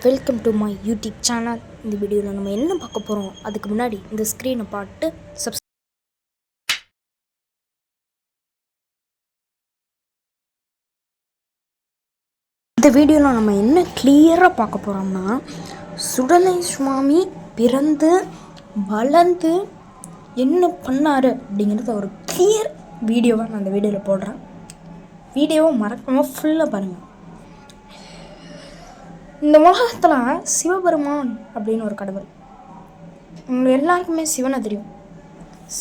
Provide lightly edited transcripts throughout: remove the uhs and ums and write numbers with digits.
Welcome to my YouTube channel. இந்த வீடியோவில் நம்ம என்ன பார்க்க போகிறோம், அதுக்கு முன்னாடி இந்த ஸ்க்ரீனை பார்த்து இந்த வீடியோவில் நம்ம என்ன கிளியராக பார்க்க போகிறோம்னா, சுடலை சுவாமி பிறந்து வளர்ந்து என்ன பண்ணார் அப்படிங்கிறத ஒரு கிளியர் வீடியோவை நான் அந்த வீடியோவில் போடுறேன். வீடியோவை மறக்காமல் ஃபுல்லாக பாருங்கள். இந்த உலகத்தில் சிவபெருமான் அப்படின்னு ஒரு கடவுள். உங்களுக்கு எல்லாருக்குமே சிவனை தெரியும்.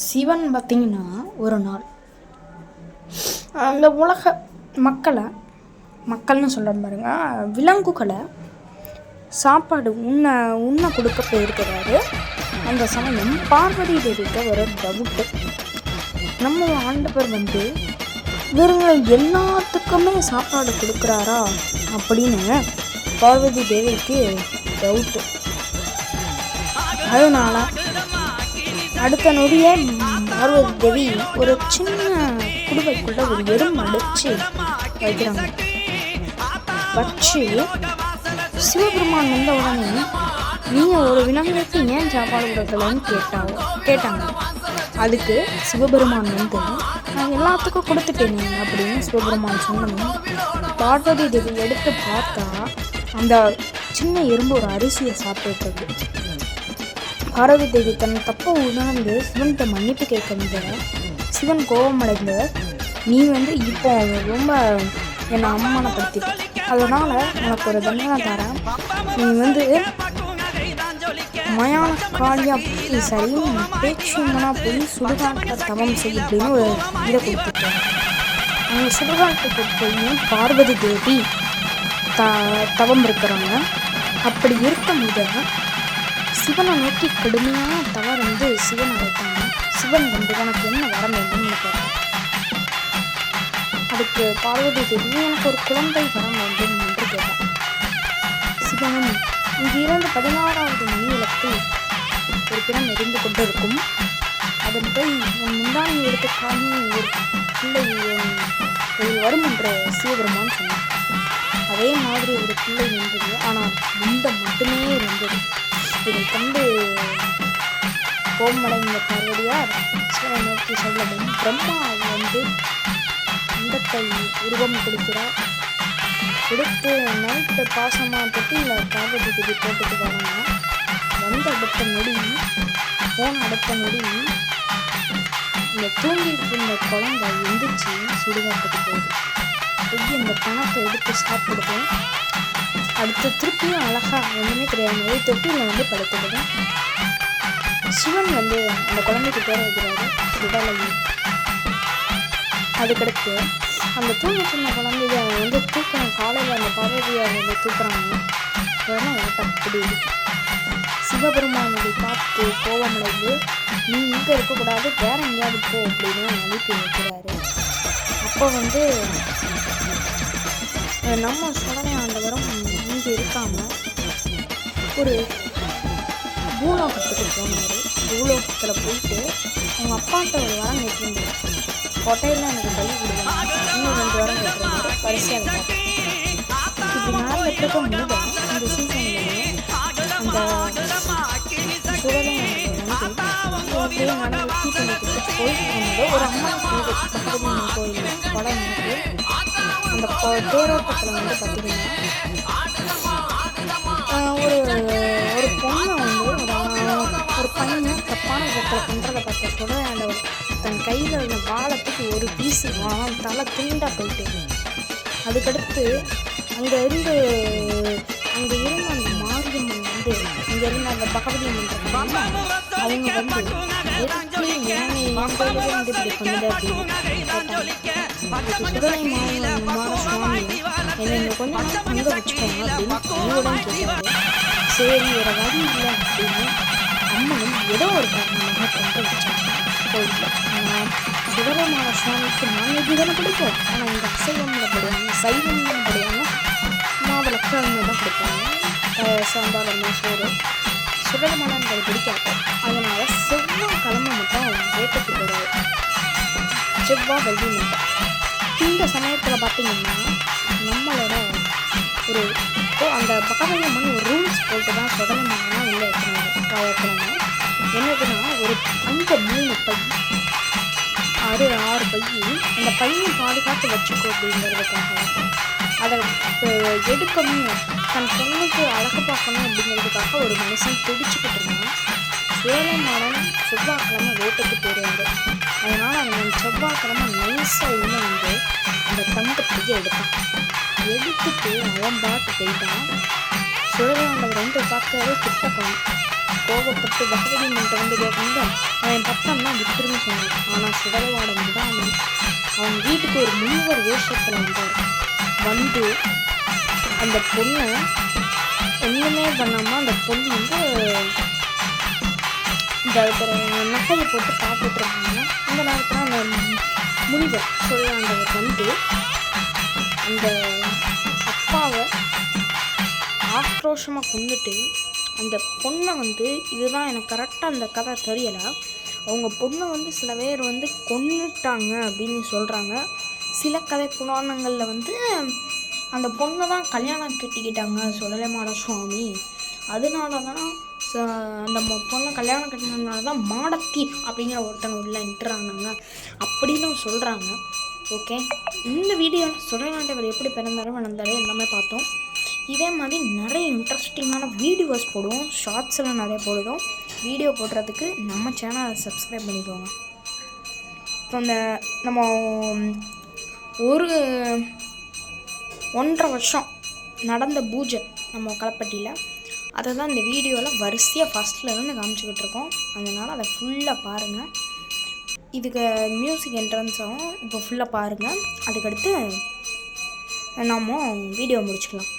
சிவன் பார்த்திங்கன்னா ஒரு நாள் அந்த உலக மக்கள்னு சொல்ல பாருங்க, விலங்குகளை சாப்பாடு உண்ண கொடுக்க போயிருக்கிறாரு. அந்த சமயம் பார்வதி தேவிக்கு ஒரு டவுட்டு, நம்ம ஆண்டவர் இவருங்க எல்லாத்துக்குமே சாப்பாடு கொடுக்குறாரா அப்படின்னு பார்வதி தேவிக்கு டவுட்டு. அதனால அடுத்த நொடியே பார்வதி தேவி ஒரு சின்ன குடுவைக்குள்ள ஒரு எறும்பு அடிச்சு வைக்கிறாங்க. வச்சு சிவபெருமான் வந்த உடனே நீங்கள் ஒரு விலங்குக்கு ஏன் சாப்பாடு கொடுக்கலன்னு கேட்டாங்க. அதுக்கு சிவபெருமான் நான் எல்லாத்துக்கும் கொடுத்துட்டேனே அப்படின்னு சிவபெருமான் சொன்னோம். பார்வதி தேவி எடுத்து பார்த்தா அந்த சின்ன எறும்பு ஒரு அரிசியை சாப்பிட்டு. பார்வதி தேவி தன் தப்பை உணர்ந்து சிவன்கிட்ட மன்னிப்பு கேட்க முடியல. சிவன் கோபமடைந்து, நீ இப்போ ரொம்ப என்னை அவமானப்படுத்திட்ட, அதனால் உனக்கு ஒரு தண்டனை தரேன். நீ மயான காளியா போய் சரி பேச்சுமனா போய் சுடுகாட்டில் தவம் செய்ய அப்படின்னு ஒரு இதை கொடுத்துட்டேன். அவங்க சுடுகாட்டுக்கு போய் பார்வதி தேவி தவம் இருக்கிறாங்க. அப்படி இருக்கும்போது சிவனை நோக்கி கடுமையான தவறு சிவனை வைத்தாங்க. சிவன் உனக்கு என்ன வர வேண்டும்னு கேட்டார். அதுக்கு பார்வதி தேவி எனக்கு ஒரு குழந்தை வர வேண்டும் என்று கேட்டார். சிவன் இங்கு 16வது மணி விளக்கு ஒரு பிறம் எரிந்து கொண்டு இருக்கும். அதன் போய் முந்தானி எடுத்து காணி ஒரு பிள்ளை வரும் என்று சிவபெருமான் சொன்னார். அதே மாதிரி ஒரு பிள்ளை நின்றது, ஆனால் முண்டம் மட்டுமே இருந்தது. இதை கண்டு கோமடைந்த பார்வதியார் சிவனை நோக்கி சொல்லவும், பிரம்மா முண்டத்தை உருவம் கொடுக்கிறார். கொடுத்து நைட்டு பாசமாக தொட்டியில் பார்வதி தேவி போட்டுட்டு வராங்க. அடுத்த நொடி இந்த தூங்கிட்டு இருந்த குழந்தை எந்திரிச்சு சுடுகாட்டுக்கு போகுது. இந்த பணத்தை எடுத்து சாப்பிடுது. அடுத்து திருப்பியும் அழகாக ஒன்றுமே தெரியாத தொட்டியில் படுத்துடுது. சிவன் அந்த குழந்தைக்கு பேர வைக்கிறாரு விடலையும். அதுக்கடுத்து அந்த தூங்க சின்ன குழந்தைய தூக்கணும். காலையில் அந்த பார்வதியை தூக்குறாங்க. உடனே அப்படி சிவபெருமானுடைய பார்த்து கோபமடைந்து, நீ இங்கே இருக்கக்கூடாது, வேற எங்கேயாவது போ அப்படின்னு அனுப்பி வைக்கிறாரு. அப்போ நம்ம சுடலை ஆண்டவரும் இங்கே இருக்காமல் ஒரு பூலோகத்துக்கு போனார். பூலோகத்தில் போயிட்டு அவங்க அப்பாட்ட ஒரு வாரம் கேட்டிருந்தார். கொட்டையில் எனக்கு பலி கொடுக்கணும், இன்னும் 2 வாரம் கேட்டிருந்தாரு. பரிசையாக இருக்காரு. இப்படி நடந்துட்டு போது இந்த சீசன்லேயே அந்த சுடலை அப்படியே நடந்து தீப்பந்திட்டு போயிட்டு ஒரு அம்மன் கோயில், பக்கத்து கோயில் படம் அந்த தேரோட்டத்தில் பார்த்திங்கன்னா ஒரு பொண்ணை ஒரு பையனை தப்பான விதத்தில் பண்ணுறதை பார்த்த சுடலை ஆண்டவர் தன் கையில் இருந்த வாழத்துக்கு ஒரு பீஸு தலை துண்டாக போயிட்டு. அதுக்கடுத்து அங்கே இருந்த அந்த மாரியம்மன் இங்கே இருந்த அந்த பகவதி அம்மன் அவங்க எதுக்கு இப்படி பண்ணுது அப்படின்னு கேட்டாங்க. சுடலை சுவாமி என்னை கொஞ்சம் அங்கே வச்சுக்கோங்க அப்படின்னு என்னுடன் கேட்டாங்க. சரி வேறு வழி இல்லை அப்படின்னு அம்மனும் ஏதோ ஒரு காரணமாக கொண்டு வச்சாங்க கோயிலில். ஆனால் சுடலை சுவாமிக்கு நான்வெஜ் தானே பிடிக்கும். ஆனால் இங்கே அசைவம்ல போடுவாங்க, சைவம்ல போடுவாங்க, மாவிளக்கிழமை தான் கொடுப்பாங்க. சாம்பார் சோறு சுடலை மாலைன்றது பிடிக்காது. அதனால் செவ்வாய்க்கிழமை மட்டும் வேட்டைக்கு போடுவார். செவ்வாய் வெள்ளி மட்டும். இந்த சமயத்தில் பார்த்திங்கன்னா நம்மளோட ஒரு அந்த பகவதி அம்மன் ஒரு சொல்லிட்டு தான் சுடலைமாடெல்லாம் உள்ளே வைக்கிறாங்க. என்னதுன்னா ஒரு அந்த 3 பை 6 பை அந்த பையனை பாதுகாத்து வச்சுக்கோ அப்படிங்கிறதுக்காக அதை எடுக்கணும், தன் பொண்ணுக்கு அழகு பார்க்கணும் அப்படிங்கிறதுக்காக ஒரு மனுஷன் துடிச்சுக்கிட்டு இருந்தான். சுடலைமாடன் செவ்வாய்க்கிழமை வேட்டைக்கு போயிடுவாங்க. அதனால் அவன் செவ்வாய்க்கிழமை நைஸாக உள்ள வந்து அந்த தங்க பையை எடுத்துட்டு அவன் பாட்டு போயிட்டான். சுடலைமாண்டவர் வந்து பார்க்கவே கிட்டக்கணும் கோபப்பட்டு பகவதி மன்றம் வந்து கேட்கும்போது அவன் பத்தம்னா விட்டுருன்னு சொன்னான். ஆனால் சுடலைமாடன் விடாமல் அவன் வீட்டுக்கு ஒரு முனிவர் வேஷத்தில் வந்து அந்த பொண்ணை ஒன்றுமே பண்ணாமல் அந்த பொண்ணு வந்து இந்த நகையை போட்டு பார்த்துட்டு இருந்தாங்க. அந்த நேரத்தில் அந்த முனிவர் சுடலைமாண்டவர் வந்து அந்த அப்பாவை ஆக்ரோஷமாக கொண்டுட்டு அந்த பொண்ணை வந்து இதுதான் எனக்கு கரெக்டாக அந்த கதை தெரியலை. அவங்க பொண்ணை வந்து சில பேர் வந்து கொன்னுட்டாங்க அப்படின்னு சொல்கிறாங்க. சில கதை புராணங்களில் வந்து அந்த பொண்ணை தான் கல்யாணம் கட்டிக்கிட்டாங்க சுடலைமாட சுவாமி. அதனால தான் அந்த பொண்ணை கல்யாணம் கட்டினதுனால தான் மாடத்தி அப்படிங்கிற ஒருத்தவங்க உள்ள என்ட்ரானாங்க அப்படின்னு சொல்கிறாங்க. ஓகே, இந்த வீடியோவில் சுடலைமாண்டவர் எப்படி பிறந்தாரு வளர்ந்தாரு எல்லாமே பார்த்தோம். இதே மாதிரி நிறைய இன்ட்ரெஸ்டிங்கான வீடியோஸ் போடுவோம், ஷார்ட்ஸ்லாம் நிறைய போடுவோம். வீடியோ போடுறதுக்கு நம்ம சேனலை சப்ஸ்கிரைப் பண்ணிக்கோங்க. இப்போ நம்ம 1.5 வருஷம் நடந்த பூஜை நம்ம களப்பட்டியில், அதை தான் இந்த வீடியோவில் வரிசையாக ஃபஸ்ட்லேருந்து காமிச்சிக்கிட்டு இருக்கோம். அதனால் அதை ஃபுல்லாக பாருங்கள். இதுக்கு மியூசிக் என்ட்ரன்ஸாகவும் இப்போ ஃபுல்லாக பாருங்கள். அதுக்கடுத்து நம்ம வீடியோ முடிச்சுக்கலாம்.